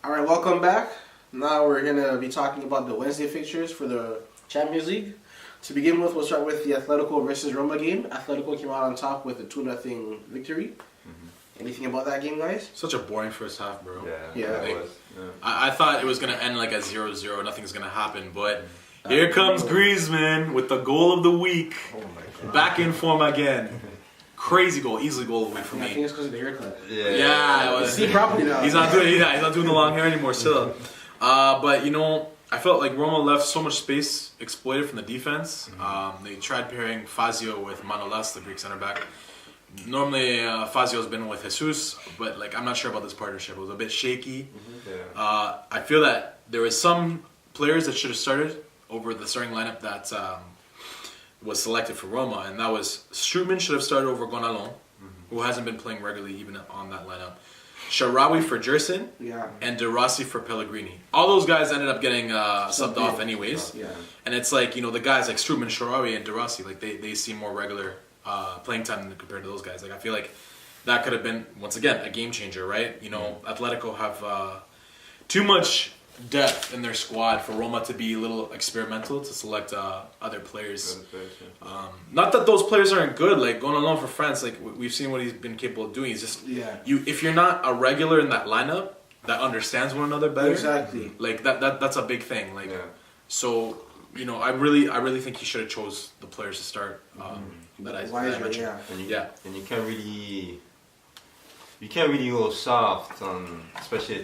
All right, welcome back. Now we're going to be talking about the Wednesday fixtures for the Champions League. To begin with, we'll start with the Atletico versus Roma game. Atletico came out on top with a 2-0 victory. Anything about that game, guys? Such a boring first half, bro. Yeah. It was. I thought it was going to end like at 0-0. Nothing's going to happen. But here comes Griezmann with the goal of the week. Oh my God. Back in form again. Crazy goal. Easily goal of the week for I think me. it's because of the haircut. Yeah. It was. See properly now. He's not doing the long hair anymore still. But, I felt like Roma left so much space exploited from the defense. They tried pairing Fazio with Manolas, the Greek center back. Normally, Fazio's been with Jesus, but I'm not sure about this partnership. It was a bit shaky. I feel that there was some players that should have started over the starting lineup that was selected for Roma, and that was Strootman should have started over Gonalon, who hasn't been playing regularly even on that lineup. Sharawi for Jerson, and De Rossi for Pellegrini. All those guys ended up getting subbed off anyways. And it's the guys like Strootman, Sharawi, and De Rossi, they seem more regular playing time compared to those guys. I feel like that could have been, once again, a game changer, right? Atletico have too much depth in their squad for Roma to be a little experimental to select other players. Not that those players aren't good, going alone for France, we've seen what he's been capable of doing. He's just, if you're not a regular in that lineup that understands one another better, exactly, that's a big thing. So, I really think he should have chose the players to start. That I mentioned. And you can't really go soft on, especially a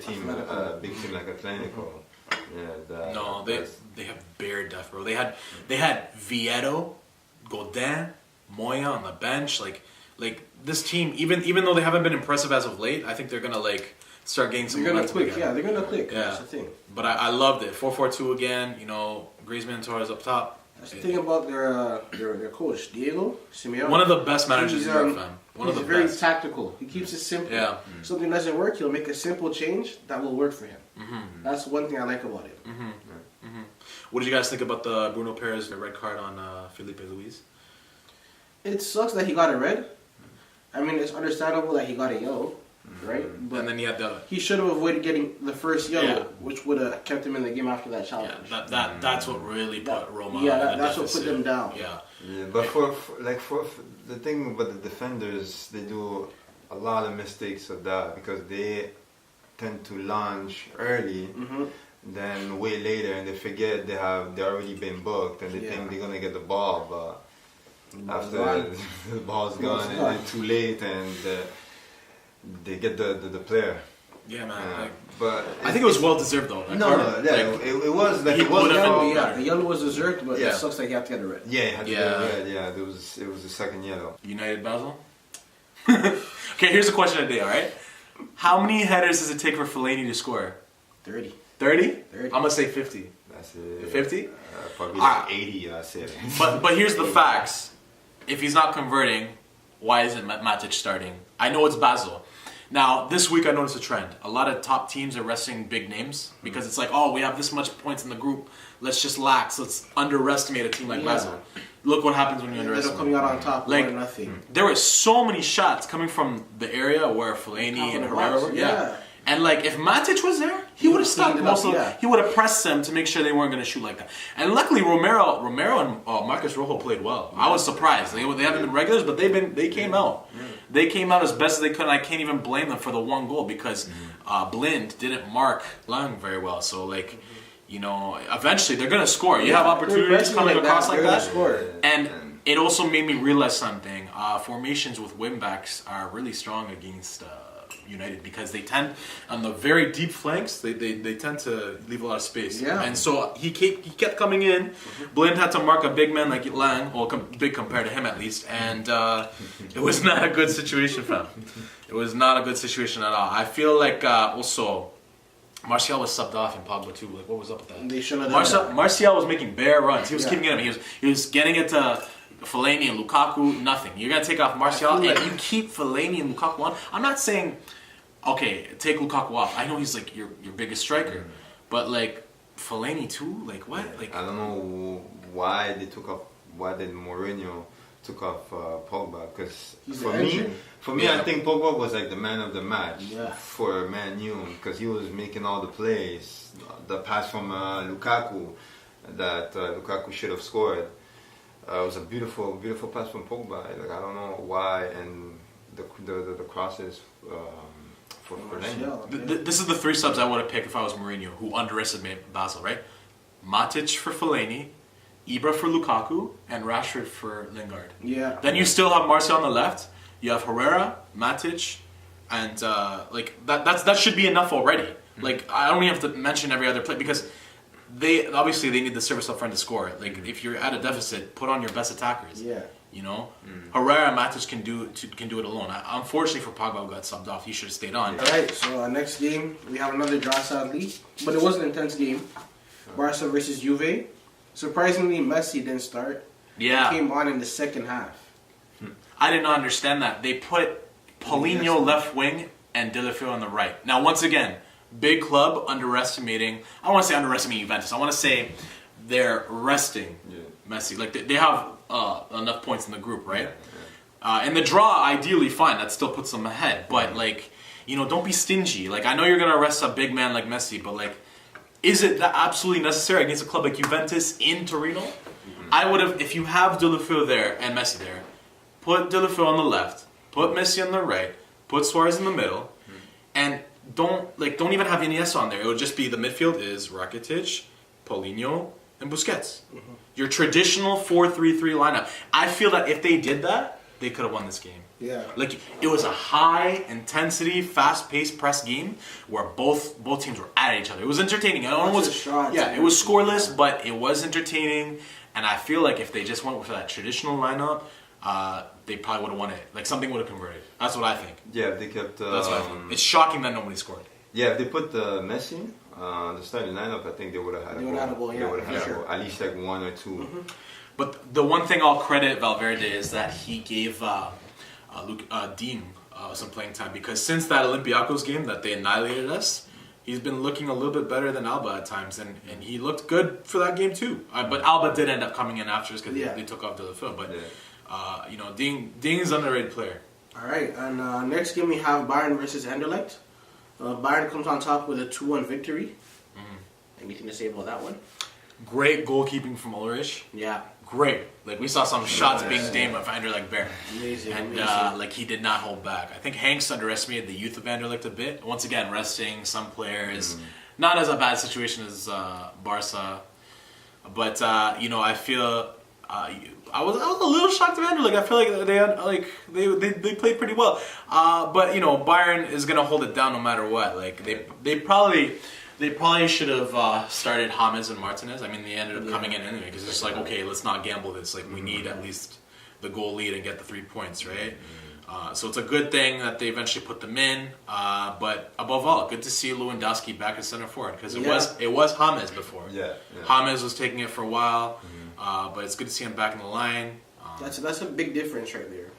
big team like Atletico. They have bare depth, bro. They had Vieto, Godin, Moya on the bench. This team, even though they haven't been impressive as of late, I think they're gonna start getting some. They're gonna click. Yeah, they're gonna click. Yeah. That's the thing. But I loved it. 4-4-2 again. Griezmann and Torres up top. That's the thing about their coach, Diego Simeone. One of the best managers in Europe, fam. One of the very best. tactical. He keeps it simple. Yeah. Something doesn't work, he'll make a simple change that will work for him. That's one thing I like about it. What did you guys think about the Bruno Perez red card on Felipe Luis? It sucks that he got a red. I mean, it's understandable that he got a yellow, right? But and then he had the. He should have avoided getting the first yellow, which would have kept him in the game after that challenge. Yeah, that's what really put Roma. That's what put them down. Yeah, but for the thing about the defenders, they do a lot of mistakes of that because they tend to launch early, then way later, and they forget they already been booked, and they think they're gonna get the ball, but after the ball's gone and it's too late, and they get the player. Yeah, man. But I think it was well deserved though. It was. The yellow was deserved, but it sucks that he had to get a red. It was the second yellow. United Basel. Okay, here's a question of the day. All right, how many headers does it take for Fellaini to score? 30. 30? I'm gonna say 50. That's it. 50? Probably 80. I said. But here's the facts. If he's not converting, why isn't Matic starting? I know it's Basel. Now, this week I noticed a trend. A lot of top teams are resting big names because it's we have this much points in the group. Let's just lax. Let's underestimate a team like Basel. Look what happens when you underestimate. Coming out on top, nothing. There were so many shots coming from the area where Fellaini and Herrera were. And if Matic was there, he would have stopped most of them. He would have pressed them to make sure they weren't going to shoot like that. And luckily, Romero and Marcus Rojo played well. I was surprised. They haven't been regulars, but they came out. They came out as best as they could, and I can't even blame them for the one goal because Blind didn't mark Lang very well. So eventually they're going to score. You have opportunities coming across like that. And it also made me realize something. Formations with wing-backs are really strong against United because they tend, on the very deep flanks, they tend to leave a lot of space. And so he kept coming in. Blind had to mark a big man like Lang, or big compared to him at least, and it was not a good situation for him. It was not a good situation at all. I feel like also Martial was subbed off in Pogba too. What was up with that? They should have done that. Martial was making bare runs. He was keeping it. He was getting it to Fellaini and Lukaku. Nothing. You're gonna take off Martial and you keep Fellaini and Lukaku on. I'm not saying, okay, take Lukaku off. I know he's your biggest striker, but Fellaini too. What? I don't know why they took off. Why did Mourinho took off Pogba because He's for the me, engine. I think Pogba was like the man of the match Yeah. for Man U because he was making all the plays. The pass from Lukaku that Lukaku should have scored. It was a beautiful pass from Pogba. Like I don't know why, and the crosses for Fellaini. This is the three subs I would have picked if I was Mourinho, who underestimated Basel, right? Matic for Fellaini, Ibra for Lukaku, and Rashford for Lingard. Yeah. Then you still have Martial on the left. You have Herrera, Matic, and that should be enough already. Mm-hmm. Like I don't even have to mention every other play because they need the service up front to score. Like if you're at a deficit, put on your best attackers. Yeah. You know, Herrera and Matic can do it alone. Unfortunately for Pogba, who got subbed off, he should have stayed on. All right. So next game we have another draw, sadly, but it was an intense game. Barca versus Juve. Surprisingly, Messi didn't start. Yeah, He came on in the second half. I did not understand that. They put Paulinho left wing and Deulofeu on the right. Now, once again, big club underestimating. I don't want to say underestimating Juventus. I want to say they're resting Messi. Like they have enough points in the group, right? And the draw, ideally, fine. That still puts them ahead. But like, don't be stingy. Like I know you're gonna arrest a big man like Messi, but like, is it that absolutely necessary against a club like Juventus in Torino? I would have, if you have Deulofeu there and Messi there, put Deulofeu on the left, put Messi on the right, put Suarez in the middle, and don't even have Iniesta on there. It would just be the midfield is Rakitic, Paulinho, and Busquets. Your traditional 4-3-3 lineup. I feel that if they did that, they could have won this game. Yeah. Like it was a high intensity, fast paced press game where both teams were at each other. It was entertaining. It was scoreless, but it was entertaining. And I feel like if they just went with that traditional lineup, they probably would have won it. Like something would have converted. That's what I think. Yeah, if they kept. That's what I think. It's shocking that nobody scored. Yeah, if they put Messi the starting lineup, I think they would have had a goal. They would have had a goal. At least like one or two. But the one thing I'll credit Valverde is that he gave Dean some playing time because since that Olympiacos game that they annihilated us, he's been looking a little bit better than Alba at times, and he looked good for that game too. But Alba did end up coming in after us because they took off Deulofeu. But Dean is an underrated player. All right, and next game we have Bayern versus Anderlecht. Bayern comes on top with a 2-1 victory. Anything to say about that one? Great goalkeeping from Ulrich. Yeah. Great. Like we saw some shots being aimed at Anderlecht Bear. Amazing. And amazing. like he did not hold back. I think Hanks underestimated the youth of Anderlecht a bit. Once again, resting some players. Not as a bad situation as Barca. But I feel I was a little shocked at Anderlecht. I feel like they played pretty well. But Bayern is gonna hold it down no matter what. Like they probably should have started James and Martinez. I mean, they ended up coming in anyway because it's just like, okay, let's not gamble this. Like, we need at least the goal lead and get the 3 points, right? So it's a good thing that they eventually put them in. But above all, good to see Lewandowski back at center forward because it was James before. Yeah. James was taking it for a while, but it's good to see him back in the line. That's a big difference right there.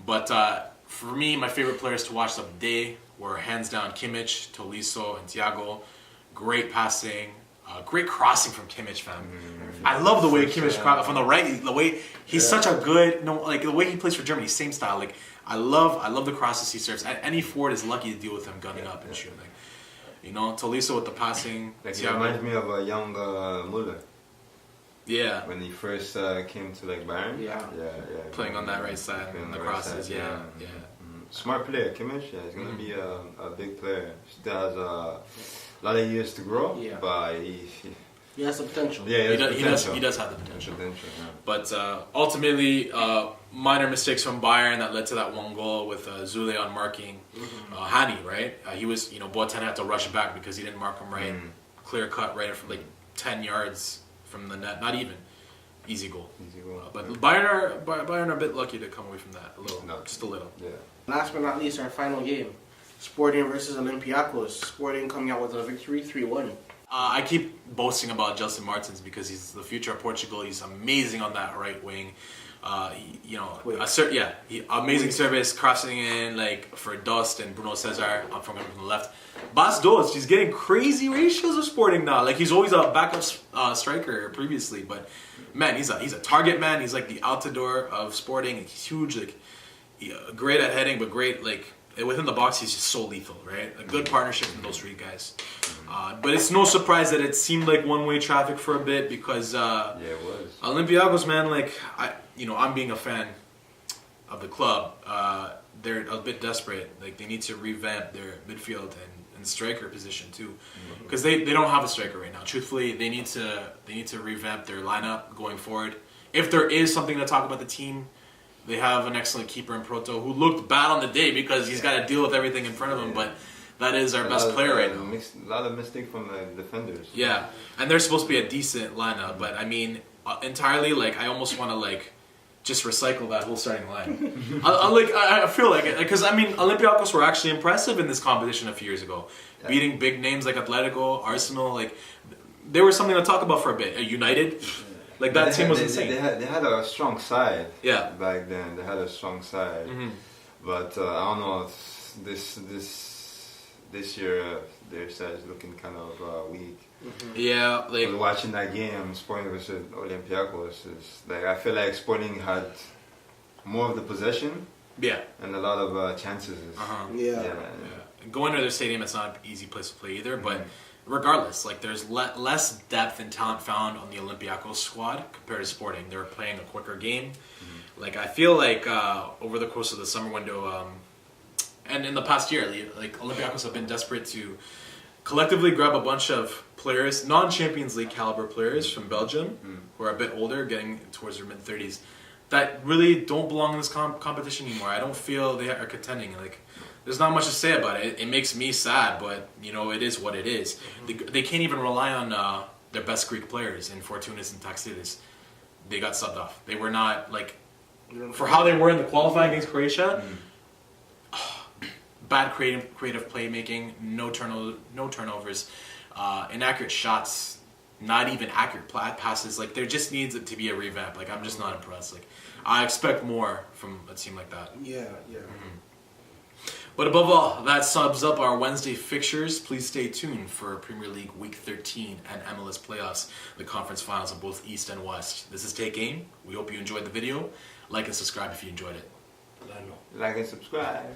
But for me, my favorite players to watch of the day were hands down Kimmich, Tolisso, and Thiago. Great passing, great crossing from Kimmich, fam. I love the way Kimmich from the right. The way he's such a good, the way he plays for Germany, same style. Like I love the crosses he serves. Any forward is lucky to deal with him gunning up and shooting. Tolisso with the passing. Like it reminds me of a young Muller. Yeah. When he first came to Bayern. Yeah. Playing on that right side and the crosses. Yeah. Smart player, Kimmich. Yeah, he's gonna be a big player. Still has a lot of years to grow. Yeah. But he has the potential. Yeah, he does have the potential. But ultimately, minor mistakes from Bayern that led to that one goal with Zule on marking Hani, right? He was, Boateng had to rush back because he didn't mark him right. Clear cut right from 10 yards from the net. Not even. Easy goal. But Bayern are a bit lucky to come away from that a little. Just a little. Yeah. Last but not least, our final game. Sporting versus Olympiacos. Sporting coming out with a victory, 3-1. I keep boasting about Justin Martins because he's the future of Portugal. He's amazing on that right wing. Amazing service, crossing in like for Dust and Bruno Cesar from the left. Bas Dost, he's getting crazy ratios of Sporting now. Like he's always a backup striker previously, but man, he's a target man. He's like the Altidore of Sporting. He's huge, like great at heading, but great like within the box. He's just so lethal, right? A good partnership with those three guys. But it's no surprise that it seemed like one-way traffic for a bit because it was. Olympiacos, man, like I'm being a fan of the club. They're a bit desperate. Like they need to revamp their midfield and striker position too, because they don't have a striker right now. Truthfully, they need to revamp their lineup going forward. If there is something to talk about the team, they have an excellent keeper in Proto who looked bad on the day because he's got to deal with everything in front of him, but. That is our best player right now. A lot of mistakes from the defenders. Yeah, and they're supposed to be a decent lineup, but I mean, entirely, like, I almost want to, like, just recycle that whole starting line. I feel like it, because, I mean, Olympiacos were actually impressive in this competition a few years ago. Yeah. Beating big names like Atletico, Arsenal, like, they were something to talk about for a bit. United, like, that team was insane. They had a strong side. Yeah. Back then, they had a strong side. But, I don't know, this year, their side is looking kind of weak. Yeah, like but watching that game, Sporting versus Olympiacos, is like I feel like Sporting had more of the possession. Yeah, and a lot of chances. Yeah. Going to their stadium, it's not an easy place to play either. But regardless, like there's less depth and talent found on the Olympiacos squad compared to Sporting. They're playing a quicker game. Like I feel like over the course of the summer window. And in the past year, like Olympiacos have been desperate to collectively grab a bunch of players, non-Champions League caliber players from Belgium, who are a bit older, getting towards their mid-30s, that really don't belong in this competition anymore. I don't feel they are contending. Like, there's not much to say about it. It makes me sad, but it is what it is. They can't even rely on their best Greek players in Fortounis and Taxidis. They got subbed off. They were not like for how they were in the qualifying against Croatia. Bad creative playmaking, no turnovers, inaccurate shots, not even accurate passes. Like there just needs it to be a revamp. Like I'm just not impressed. Like I expect more from a team like that. Yeah. But above all, that sums up our Wednesday fixtures. Please stay tuned for Premier League Week 13 and MLS playoffs, the conference finals of both East and West. This is Take Aim. We hope you enjoyed the video. Like and subscribe if you enjoyed it. Like and subscribe.